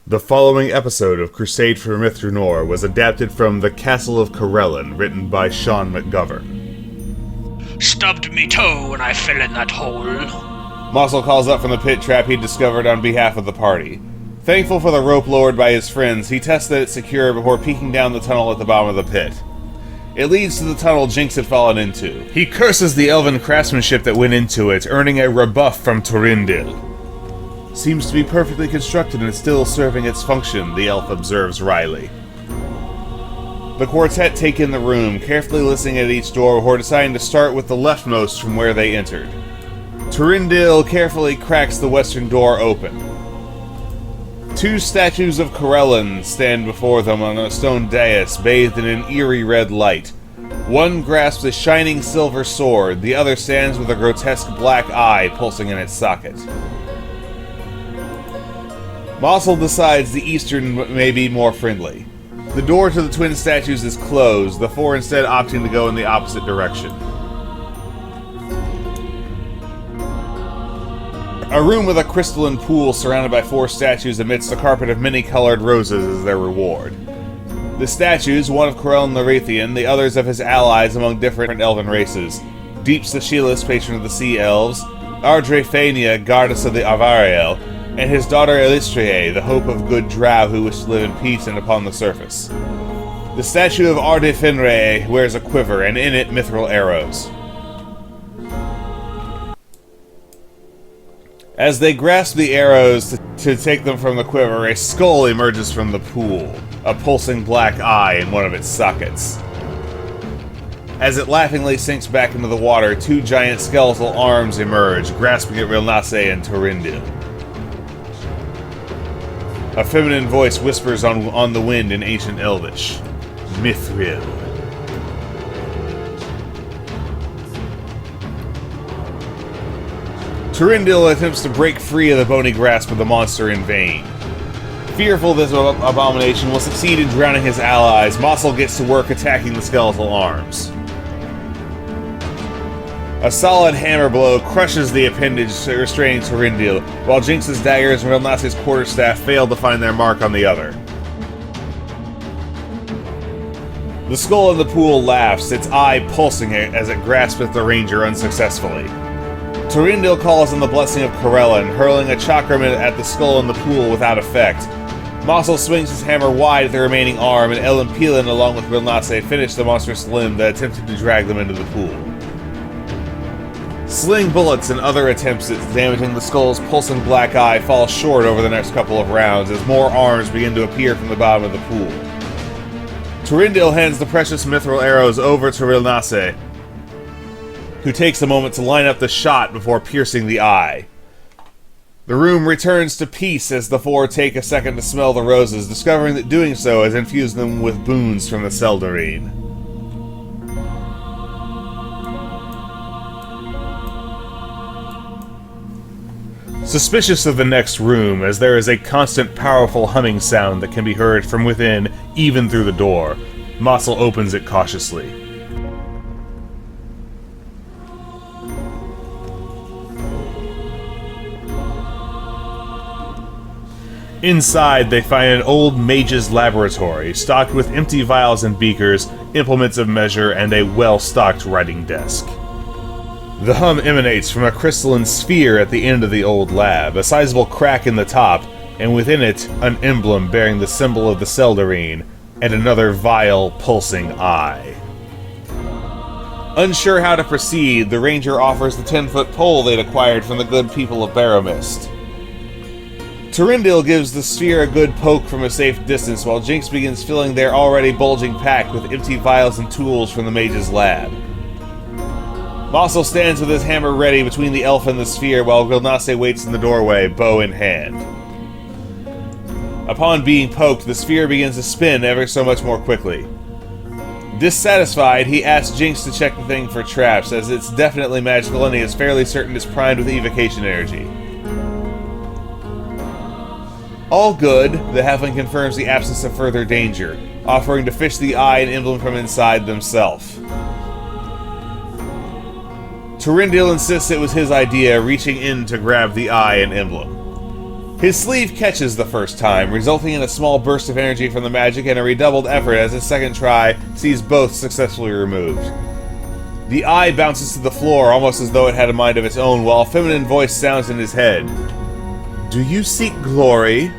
The following episode of Crusade for Myth Drannor was adapted from The Castle of Corellon, written by Sean McGovern. Stubbed me toe when I fell in that hole. Massul calls up from the pit trap he'd discovered on behalf of the party. Thankful for the rope lowered by his friends, he tests that it's secure before peeking down the tunnel at the bottom of the pit. It leads to the tunnel Jynx had fallen into. He curses the elven craftsmanship that went into it, earning a rebuff from Túrendil. Seems to be perfectly constructed and still serving its function, the elf observes wryly. The quartet take in the room, carefully listening at each door before deciding to start with the leftmost from where they entered. Túrendil carefully cracks the western door open. Two statues of Corellon stand before them on a stone dais bathed in an eerie red light. One grasps a shining silver sword, the other stands with a grotesque black eye pulsing in its socket. Massul decides the eastern may be more friendly. The door to the twin statues is closed, the four instead opting to go in the opposite direction. A room with a crystalline pool surrounded by four statues amidst a carpet of many-colored roses is their reward. The statues, one of Corellon the Wraithian, the others of his allies among different elven races. Deeps the Sheelis, patron of the Sea Elves, Ardrafania, goddess of the Avariel, and his daughter Elistrie, the hope of good drow who wish to live in peace and upon the surface. The statue of Ardefinre wears a quiver, and in it mithril arrows. As they grasp the arrows to take them from the quiver, a skull emerges from the pool, a pulsing black eye in one of its sockets. As it laughingly sinks back into the water, two giant skeletal arms emerge, grasping at Rilyanasse and Túrendil. A feminine voice whispers on the wind in ancient Elvish. Mithril. Túrendil attempts to break free of the bony grasp of the monster in vain. Fearful this abomination will succeed in drowning his allies, Massul gets to work attacking the skeletal arms. A solid hammer blow crushes the appendage restraining Túrendil, while Jynx's daggers and Rilnasse's quarterstaff fail to find their mark on the other. The skull in the pool laughs, its eye pulsing as it grasps at the ranger unsuccessfully. Túrendil calls on the blessing of Corellon, hurling a chakram at the skull in the pool without effect. Massul swings his hammer wide at the remaining arm, and Ellen Peelin, along with Rilyanasse, finish the monstrous limb that attempted to drag them into the pool. Sling bullets and other attempts at damaging the skull's pulsing black eye fall short over the next couple of rounds as more arms begin to appear from the bottom of the pool. Túrendil hands the precious mithril arrows over to Rilyanasse, who takes a moment to line up the shot before piercing the eye. The room returns to peace as the four take a second to smell the roses, discovering that doing so has infused them with boons from the Seldarine. Suspicious of the next room, as there is a constant powerful humming sound that can be heard from within, even through the door, Massul opens it cautiously. Inside, they find an old mage's laboratory, stocked with empty vials and beakers, implements of measure, and a well-stocked writing desk. The hum emanates from a crystalline sphere at the end of the old lab, a sizable crack in the top, and within it, an emblem bearing the symbol of the Seldarine, and another vile, pulsing eye. Unsure how to proceed, the ranger offers the 10-foot pole they'd acquired from the good people of Barrowmist. Túrendil gives the sphere a good poke from a safe distance, while Jynx begins filling their already bulging pack with empty vials and tools from the mage's lab. Massul stands with his hammer ready between the elf and the sphere, while Rilyanasse waits in the doorway, bow in hand. Upon being poked, the sphere begins to spin ever so much more quickly. Dissatisfied, he asks Jynx to check the thing for traps, as it's definitely magical and he is fairly certain it's primed with evocation energy. All good, the halfling confirms the absence of further danger, offering to fish the eye and emblem from inside themselves. Túrendil insists it was his idea, reaching in to grab the eye and emblem. His sleeve catches the first time, resulting in a small burst of energy from the magic and a redoubled effort as his second try sees both successfully removed. The eye bounces to the floor almost as though it had a mind of its own, while a feminine voice sounds in his head. "Do you seek glory?"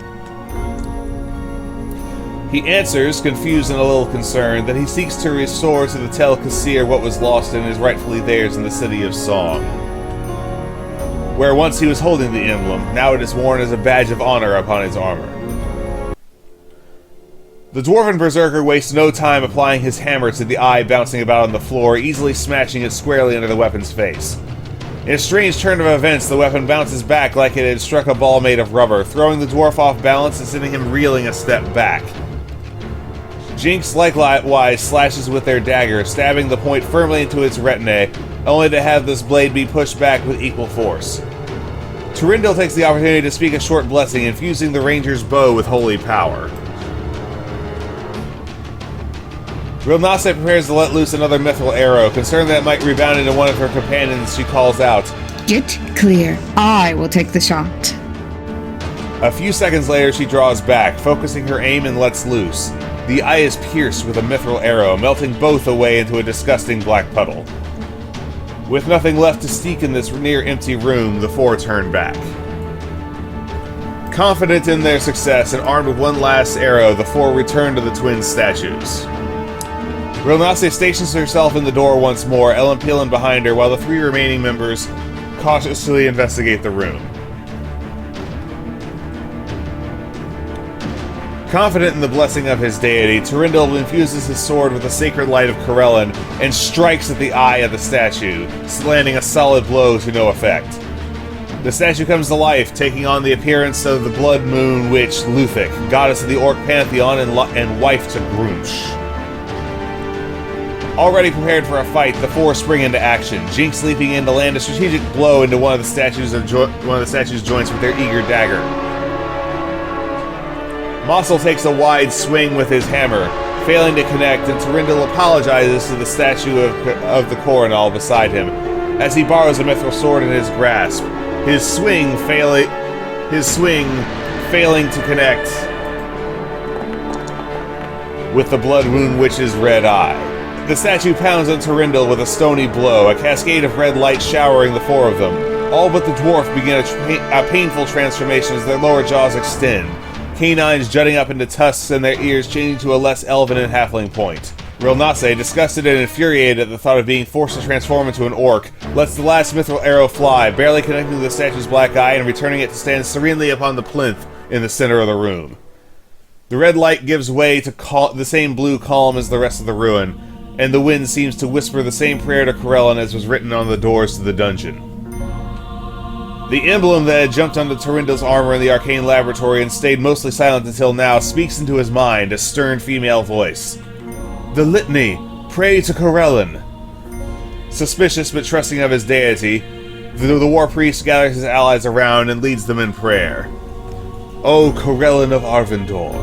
He answers, confused and a little concerned, that he seeks to restore to the Tel Kasir what was lost and is rightfully theirs in the City of Song. Where once he was holding the emblem, now it is worn as a badge of honor upon his armor. The Dwarven Berserker wastes no time applying his hammer to the eye bouncing about on the floor, easily smashing it squarely under the weapon's face. In a strange turn of events, the weapon bounces back like it had struck a ball made of rubber, throwing the dwarf off balance and sending him reeling a step back. Jynx likewise slashes with their dagger, stabbing the point firmly into its retina, only to have this blade be pushed back with equal force. Túrendil takes the opportunity to speak a short blessing, infusing the ranger's bow with holy power. Rilyanasse prepares to let loose another mithril arrow. Concerned that it might rebound into one of her companions, she calls out, "Get clear. I will take the shot." A few seconds later, she draws back, focusing her aim and lets loose. The eye is pierced with a mithril arrow, melting both away into a disgusting black puddle. With nothing left to seek in this near-empty room, the four turn back. Confident in their success and armed with one last arrow, the four return to the twin statues. Rilyanasse stations herself in the door once more, Ellen peeling behind her, while the three remaining members cautiously investigate the room. Confident in the blessing of his deity, Túrendil infuses his sword with the sacred light of Corellon and strikes at the eye of the statue, landing a solid blow to no effect. The statue comes to life, taking on the appearance of the blood moon witch Luthic, goddess of the Orc pantheon and wife to Grunch. Already prepared for a fight, the four spring into action, Jynx leaping in to land a strategic blow into one of the statue's joints with their eager dagger. Massul takes a wide swing with his hammer, failing to connect, and Túrendil apologizes to the statue of the Corellon beside him, as he borrows a mithril sword in his grasp, his swing failing to connect with the Blood Moon Witch's red eye. The statue pounds on Túrendil with a stony blow, a cascade of red light showering the four of them. All but the dwarf begin a painful transformation as their lower jaws extend, canines jutting up into tusks and their ears changing to a less elven and halfling point. Rilyanasse, disgusted and infuriated at the thought of being forced to transform into an orc, lets the last mithril arrow fly, barely connecting the statue's black eye and returning it to stand serenely upon the plinth in the center of the room. The red light gives way to the same blue calm as the rest of the ruin, and the wind seems to whisper the same prayer to Corellon as was written on the doors to the dungeon. The emblem that had jumped onto Túrendil's armor in the arcane laboratory and stayed mostly silent until now speaks into his mind, a stern female voice. The litany, pray to Corellon. Suspicious but trusting of his deity, the warpriest gathers his allies around and leads them in prayer. O Corellon of Arvindor.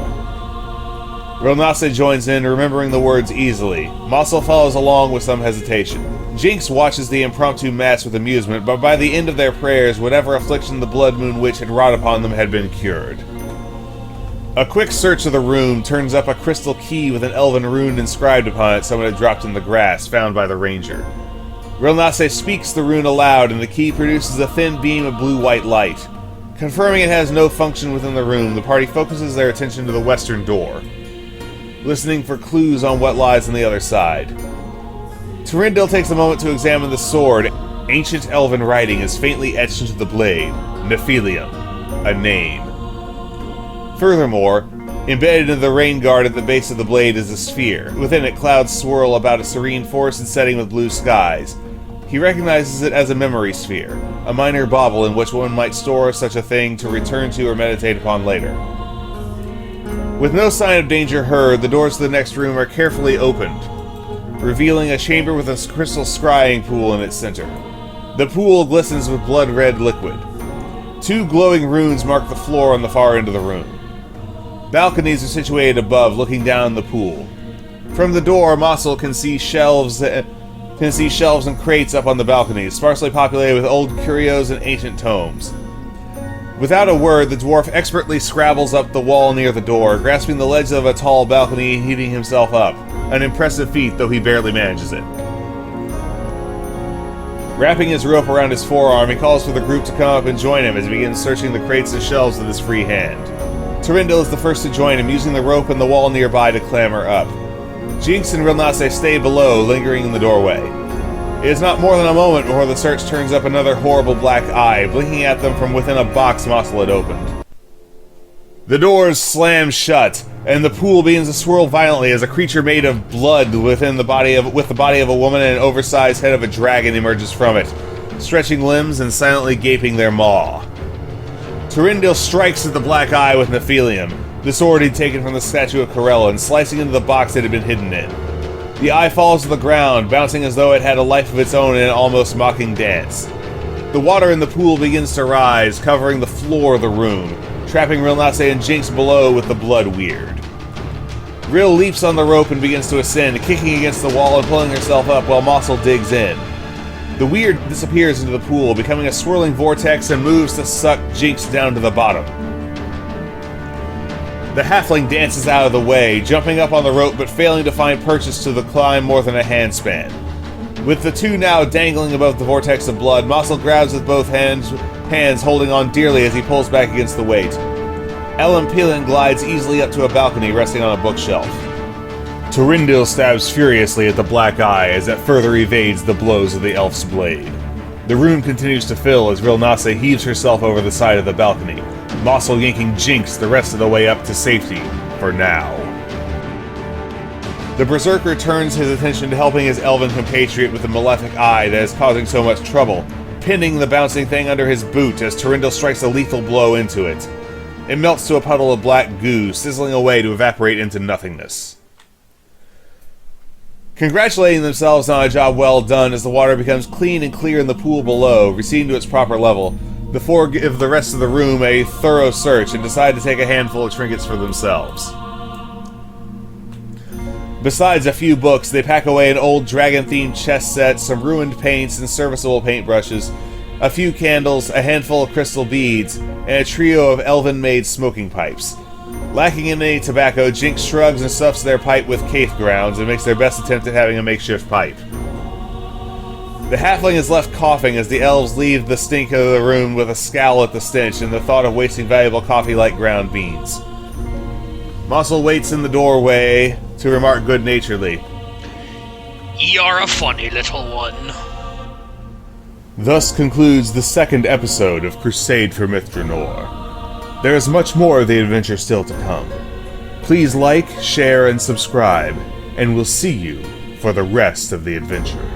Rilyanasse joins in, remembering the words easily. Massul follows along with some hesitation. Jynx watches the impromptu mass with amusement, but by the end of their prayers, whatever affliction the Blood Moon Witch had wrought upon them had been cured. A quick search of the room turns up a crystal key with an elven rune inscribed upon it someone had dropped in the grass, found by the ranger. Rilyanasse speaks the rune aloud, and the key produces a thin beam of blue-white light. Confirming it has no function within the room, the party focuses their attention to the western door, listening for clues on what lies on the other side. Túrendil takes a moment to examine the sword. Ancient elven writing is faintly etched into the blade. Nephilium. A name. Furthermore, embedded in the rain guard at the base of the blade is a sphere. Within it, clouds swirl about a serene forested setting with blue skies. He recognizes it as a memory sphere, a minor bauble in which one might store such a thing to return to or meditate upon later. With no sign of danger heard, the doors to the next room are carefully opened, revealing a chamber with a crystal scrying pool in its center. The pool glistens with blood-red liquid. Two glowing runes mark the floor on the far end of the room. Balconies are situated above, looking down the pool. From the door, Massul can see shelves and crates up on the balconies, sparsely populated with old curios and ancient tomes. Without a word, the dwarf expertly scrabbles up the wall near the door, grasping the ledge of a tall balcony and heaving himself up. An impressive feat, though he barely manages it. Wrapping his rope around his forearm, he calls for the group to come up and join him as he begins searching the crates and shelves with his free hand. Túrendil is the first to join him, using the rope and the wall nearby to clamber up. Jynx and Rilyanasse stay below, lingering in the doorway. It is not more than a moment before the search turns up another horrible black eye, blinking at them from within a box Massul had opened. The doors slam shut, and the pool begins to swirl violently as a creature made of blood with the body of a woman and an oversized head of a dragon emerges from it, stretching limbs and silently gaping their maw. Túrendil strikes at the black eye with Nephilium, the sword he'd taken from the statue of Corellon, slicing into the box it had been hidden in. The eye falls to the ground, bouncing as though it had a life of its own in an almost mocking dance. The water in the pool begins to rise, covering the floor of the room, trapping Rilyanasse and Jynx below with the blood weird. Ril leaps on the rope and begins to ascend, kicking against the wall and pulling herself up while Massul digs in. The weird disappears into the pool, becoming a swirling vortex and moves to suck Jynx down to the bottom. The halfling dances out of the way, jumping up on the rope but failing to find purchase to the climb more than a handspan. With the two now dangling above the vortex of blood, Massul grabs with both hands holding on dearly as he pulls back against the weight. Elven glides easily up to a balcony resting on a bookshelf. Túrendil stabs furiously at the black eye as it further evades the blows of the elf's blade. The room continues to fill as Rilyanasse heaves herself over the side of the balcony, Massul yanking Jynx the rest of the way up to safety, for now. The Berserker turns his attention to helping his elven compatriot with the malefic eye that is causing so much trouble, pinning the bouncing thing under his boot as Túrendil strikes a lethal blow into it. It melts to a puddle of black goo, sizzling away to evaporate into nothingness. Congratulating themselves on a job well done as the water becomes clean and clear in the pool below, receding to its proper level, the four give the rest of the room a thorough search and decide to take a handful of trinkets for themselves. Besides a few books, they pack away an old dragon-themed chess set, some ruined paints and serviceable paintbrushes, a few candles, a handful of crystal beads, and a trio of elven-made smoking pipes. Lacking in any tobacco, Jynx shrugs and stuffs their pipe with Caith grounds and makes their best attempt at having a makeshift pipe. The halfling is left coughing as the elves leave the stink of the room with a scowl at the stench and the thought of wasting valuable coffee like ground beans. Massul waits in the doorway to remark good-naturedly, "You're a funny little one." Thus concludes the second episode of Crusade for Myth Drannor. There is much more of the adventure still to come. Please like, share, and subscribe, and we'll see you for the rest of the adventure.